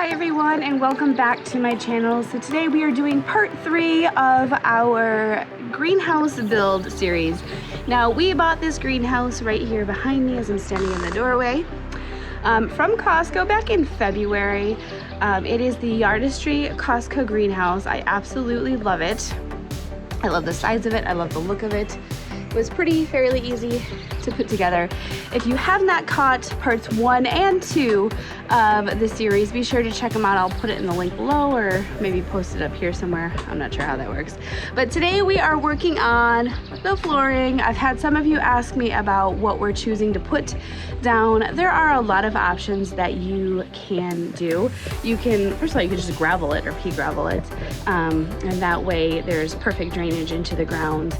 Hi everyone, and welcome back to my channel. So today we are doing part 3 of our greenhouse build series. Now we bought this greenhouse right here behind me as I'm standing in the doorway from Costco back in February. It is the Yardistry Costco Greenhouse. I absolutely love it. I love the size of it. I love the look of it. It was fairly easy to put together. If you have not caught parts 1 and 2 of the series, be sure to check them out. I'll put it in the link below or maybe post it up here somewhere. I'm not sure how that works. But today we are working on the flooring. I've had some of you ask me about what we're choosing to put down. There are a lot of options that you can do. You can, first of all, you can just gravel it or pea gravel it, and that way there's perfect drainage into the ground.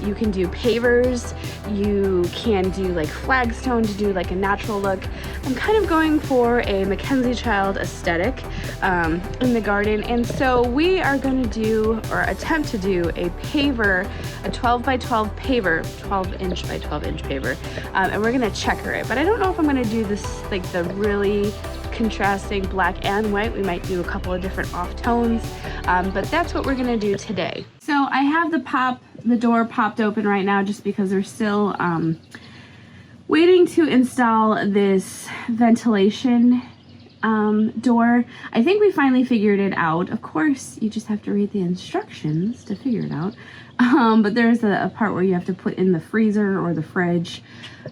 You can do pavers. You can do like flagstone to do like a natural look. I'm kind of going for a MacKenzie Child aesthetic in the garden, and so we are going to do or attempt to do a paver, a 12 by 12 paver, 12 inch by 12 inch paver, and we're going to checker it. But I don't know if I'm going to do this like the really contrasting black and white. We might do a couple of different off tones, but that's what we're going to do today. So I have the door popped open right now just because they're still waiting to install this ventilation door. I think we finally figured it out. Of course, you just have to read the instructions to figure it out. But there's a part where you have to put in the freezer or the fridge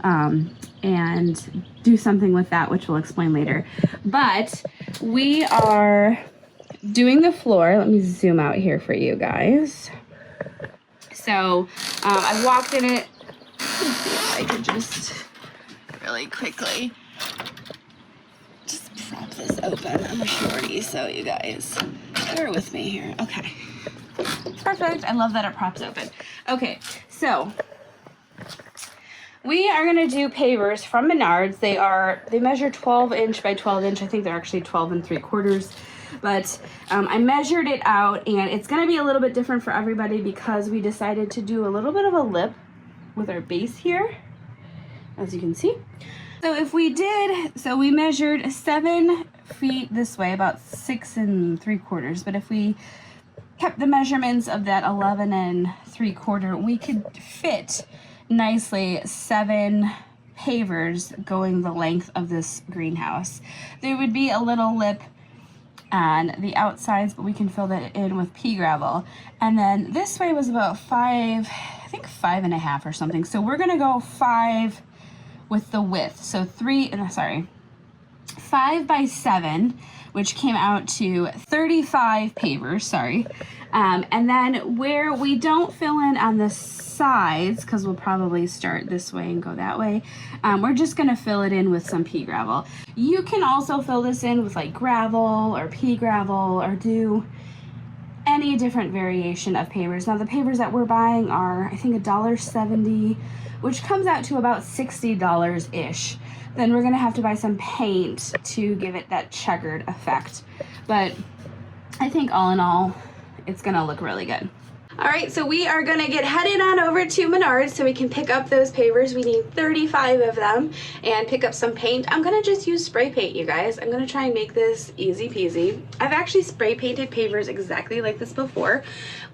and do something with that, which we'll explain later. But we are doing the floor. Let me zoom out here for you guys. So I walked in it. Let's see if I can just really quickly just prop this open. I'm a shorty, so you guys bear with me here. Okay, perfect. I love that it props open. Okay, so we are gonna do pavers from Menards. They measure 12 inch by 12 inch. I think they're actually 12 3/4. But I measured it out, and it's going to be a little bit different for everybody because we decided to do a little bit of a lip with our base here, as you can see. So we measured 7 feet this way, about 6 3/4. But if we kept the measurements of that 11 3/4, we could fit nicely 7 pavers going the length of this greenhouse. There would be a little lip on the outsides, but we can fill that in with pea gravel. And then this way was about 5, I think 5.5 or something. So we're gonna go 5 with the width. So 5 by 7, which came out to 35 pavers, sorry. And then where we don't fill in on the sides, because we'll probably start this way and go that way, we're just going to fill it in with some pea gravel. You can also fill this in with like gravel or pea gravel or do any different variation of pavers. Now the pavers that we're buying are, I think, $1.70, which comes out to about $60-ish. Then we're going to have to buy some paint to give it that checkered effect. But I think all in all, it's going to look really good. All right, so we are gonna get headed on over to Menards so we can pick up those pavers. We need 35 of them and pick up some paint. I'm gonna just use spray paint, you guys. I'm gonna try and make this easy peasy. I've actually spray painted pavers exactly like this before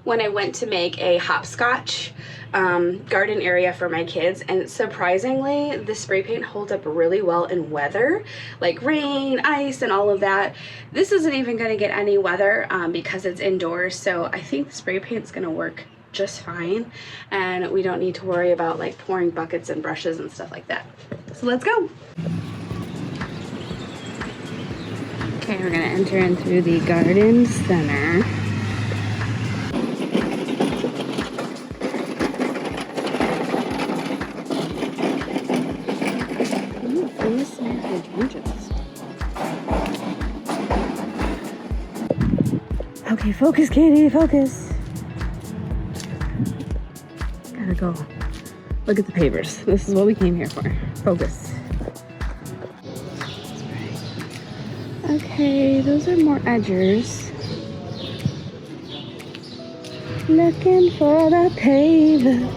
when I went to make a hopscotch garden area for my kids, and surprisingly the spray paint holds up really well in weather like rain, ice, and all of that. This isn't even going to get any weather because it's indoors, so I think the spray paint's going to work just fine, and we don't need to worry about like pouring buckets and brushes and stuff like that. So let's go. Okay, we're going to enter in through the garden center. Okay, focus, Katie, focus. Gotta go look at the pavers. This is what we came here for. Focus. Okay, those are more edgers. Looking for the pavers.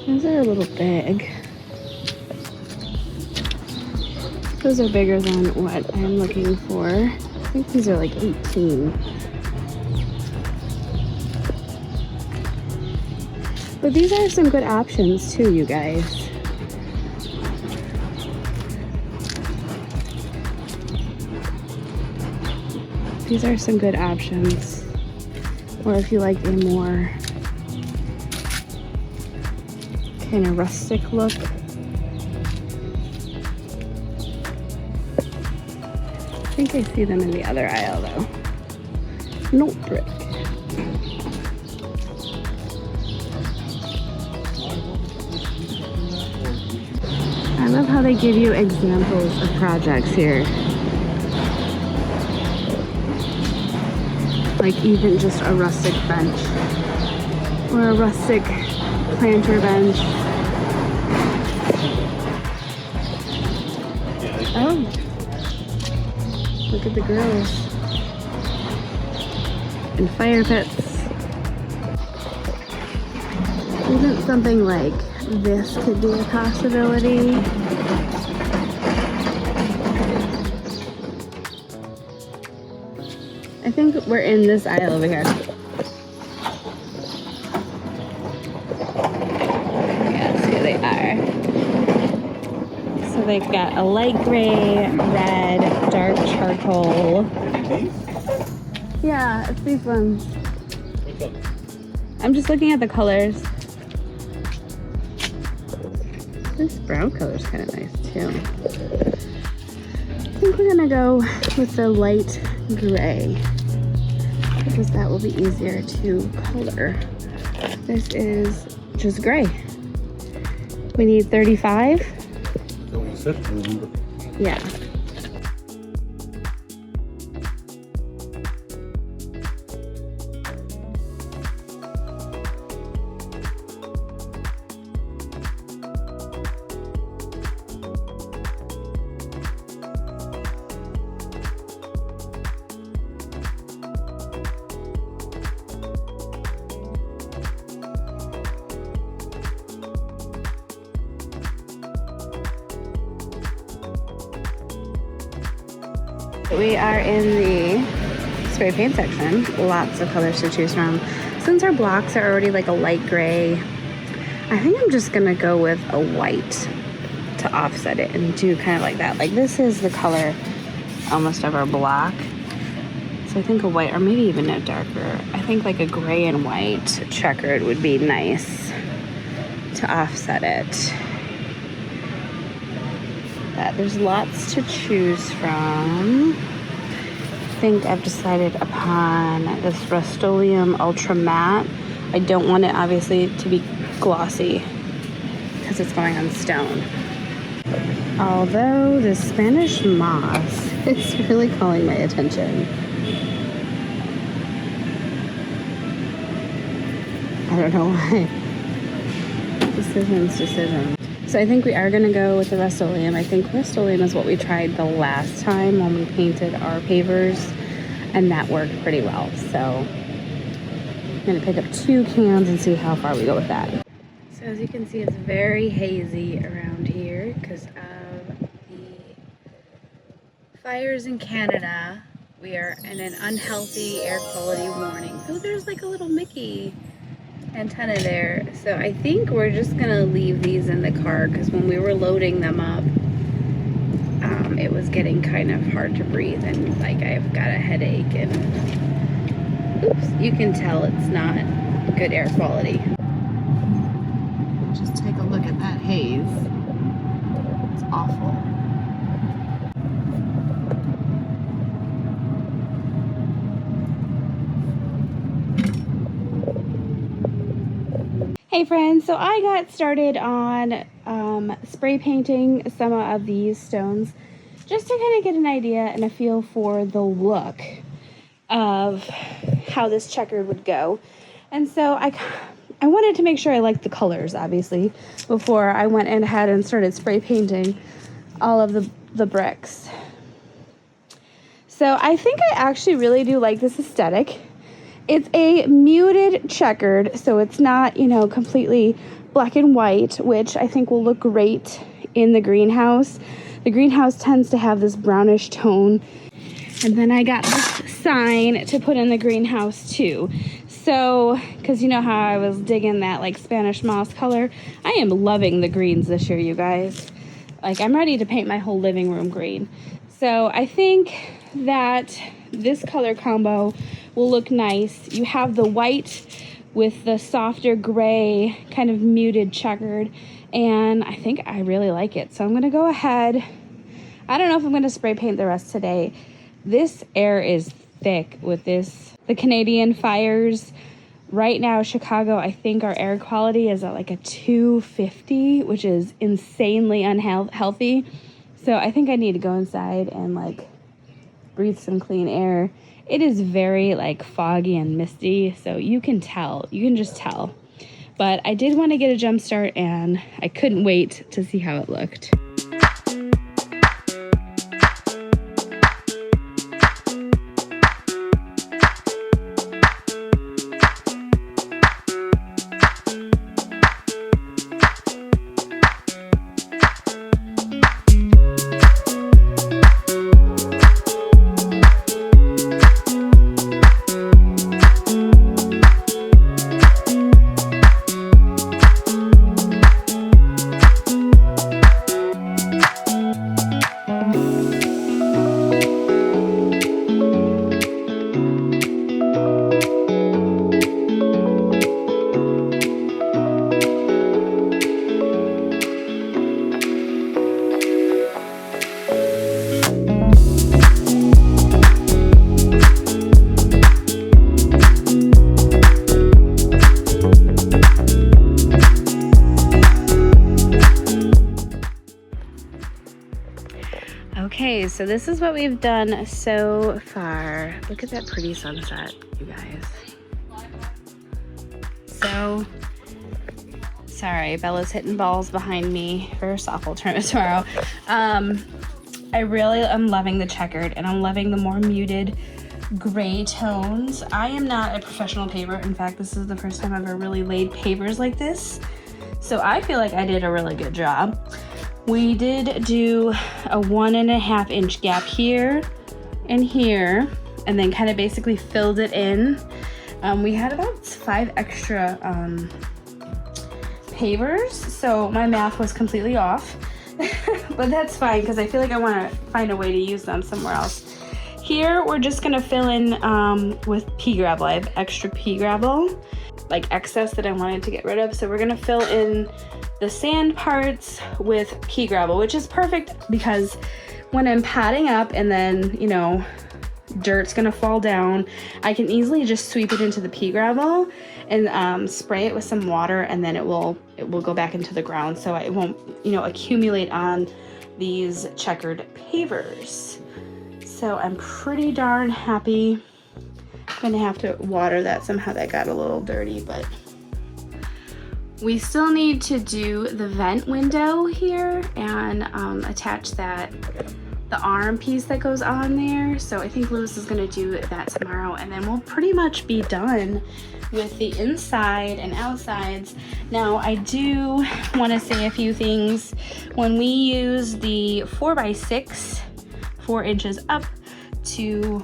Those are a little big. Those are bigger than what I'm looking for. I think these are like 18. But these are some good options too, you guys. These are some good options. Or if you like a more kind of rustic look. I think I see them in the other aisle though. No brick. I love how they give you examples of projects here. Like even just a rustic bench or a rustic planter bench. Oh, look at the grills and fire pits. Isn't something like this could be a possibility? I think we're in this aisle over here. Yes, here they are. So they've got a light gray, red, dark charcoal. Yeah, it's these ones. I'm just looking at the colors. This brown color is kind of nice too. I think we're gonna go with the light gray because that will be easier to color. This is just gray. We need 35. Yeah. We are in the spray paint section. Lots of colors to choose from. Since our blocks are already like a light gray, I think I'm just gonna go with a white to offset it and do kind of like that. Like this is the color almost of our block. So I think a white, or maybe even a darker. I think like a gray and white checkered would be nice to offset it. There's lots to choose from. I think I've decided upon this Rust-Oleum Ultra Matte. I don't want it obviously to be glossy because it's going on stone. Although the Spanish moss is really calling my attention. I don't know why. Decisions. So I think we are gonna go with the Rust-Oleum. I think Rust-Oleum is what we tried the last time when we painted our pavers, and that worked pretty well. So I'm gonna pick up 2 cans and see how far we go with that. So as you can see, it's very hazy around here because of the fires in Canada. We are in an unhealthy air quality warning. Oh, there's like a little Mickey antenna there. So I think we're just gonna leave these in the car because when we were loading them up, it was getting kind of hard to breathe and like I've got a headache and oops, you can tell it's not good air quality. Just take a look at that haze. It's awful. Hey friends, so I got started on spray painting some of these stones just to kind of get an idea and a feel for the look of how this checkered would go. And so I wanted to make sure I liked the colors, obviously, before I went ahead and started spray painting all of the bricks. So I think I actually really do like this aesthetic. It's a muted checkered, so it's not, you know, completely black and white, which I think will look great in the greenhouse. The greenhouse tends to have this brownish tone. And then I got this sign to put in the greenhouse too. So, because you know how I was digging that like Spanish moss color, I am loving the greens this year, you guys. Like, I'm ready to paint my whole living room green. So I think that this color combo will look nice. You have the white with the softer gray, kind of muted checkered, and I think I really like it. So I'm gonna go ahead. I don't know if I'm gonna spray paint the rest today. This air is thick with this, the Canadian fires. Right now, Chicago, I think our air quality is at like a 250, which is insanely unhealthy. So I think I need to go inside and like breathe some clean air. It is very like foggy and misty, so you can just tell. But I did want to get a jump start, and I couldn't wait to see how it looked. Okay, so this is what we've done so far. Look at that pretty sunset, you guys. So, sorry, Bella's hitting balls behind me for a softball tournament tomorrow. I really am loving the checkered, and I'm loving the more muted gray tones. I am not a professional paver. In fact, this is the first time I've ever really laid pavers like this. So I feel like I did a really good job. We did do a 1.5 inch gap here and here, and then kind of basically filled it in. We had about 5 extra pavers, so my math was completely off. But that's fine, because I feel like I want to find a way to use them somewhere else. Here, we're just going to fill in with pea gravel. I have extra pea gravel, like excess that I wanted to get rid of. So we're going to fill in the sand parts with pea gravel, which is perfect because when I'm patting up and then, you know, dirt's going to fall down, I can easily just sweep it into the pea gravel and spray it with some water, and then it will go back into the ground, so it won't, you know, accumulate on these checkered pavers. So I'm pretty darn happy. I'm gonna have to water that somehow. That got a little dirty, but we still need to do the vent window here and attach the arm piece that goes on there. So I think Lewis is gonna do that tomorrow, and then we'll pretty much be done with the inside and outsides. Now I do want to say a few things. When we use the 4x6, 4 inches up to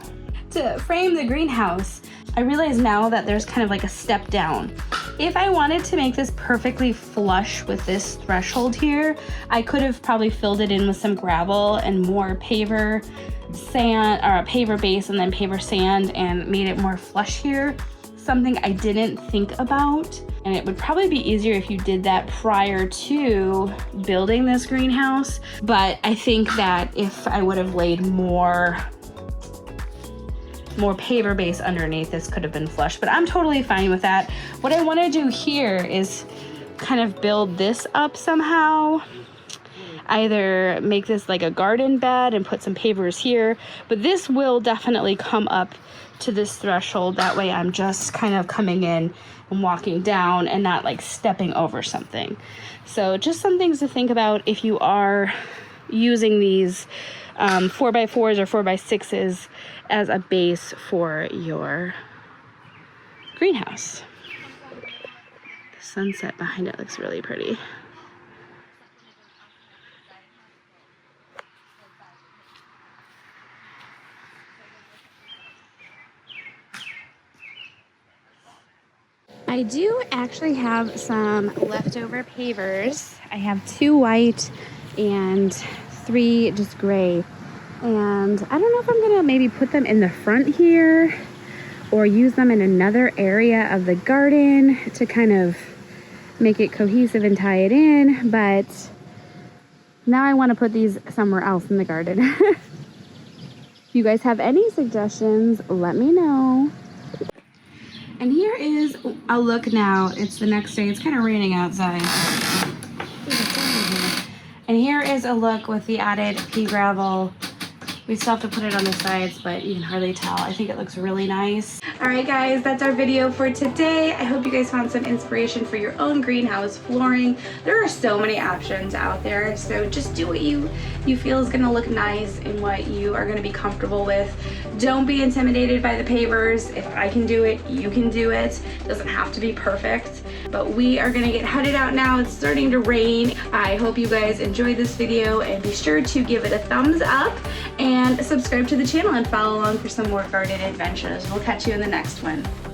frame the greenhouse, I realize now that there's kind of like a step down. If I wanted to make this perfectly flush with this threshold here, I could have probably filled it in with some gravel and more paver sand, or a paver base and then paver sand, and made it more flush here. Something I didn't think about, and it would probably be easier if you did that prior to building this greenhouse. But I think that if I would have laid more paver base underneath, this could have been flush, but I'm totally fine with that. What I want to do here is kind of build this up somehow. Either make this like a garden bed and put some pavers here, but this will definitely come up to this threshold. That way I'm just kind of coming in and walking down and not like stepping over something. So just some things to think about if you are using these 4x4s or 4x6s as a base for your greenhouse. The sunset behind it looks really pretty. I do actually have some leftover pavers. I have 2 white and 3 just gray. And I don't know if I'm gonna maybe put them in the front here or use them in another area of the garden to kind of make it cohesive and tie it in, but now I want to put these somewhere else in the garden. If you guys have any suggestions, let me know. And here is a look now. It's the next day. It's kind of raining outside. And here is a look with the added pea gravel. We still have to put it on the sides, but you can hardly tell. I think it looks really nice. All right, guys, that's our video for today. I hope you guys found some inspiration for your own greenhouse flooring. There are so many options out there, so just do what you feel is gonna look nice and what you are gonna be comfortable with. Don't be intimidated by the pavers. If I can do it, you can do it. It doesn't have to be perfect, but we are gonna get headed out now. It's starting to rain. I hope you guys enjoyed this video, and be sure to give it a thumbs up and subscribe to the channel and follow along for some more garden adventures. We'll catch you in the next one.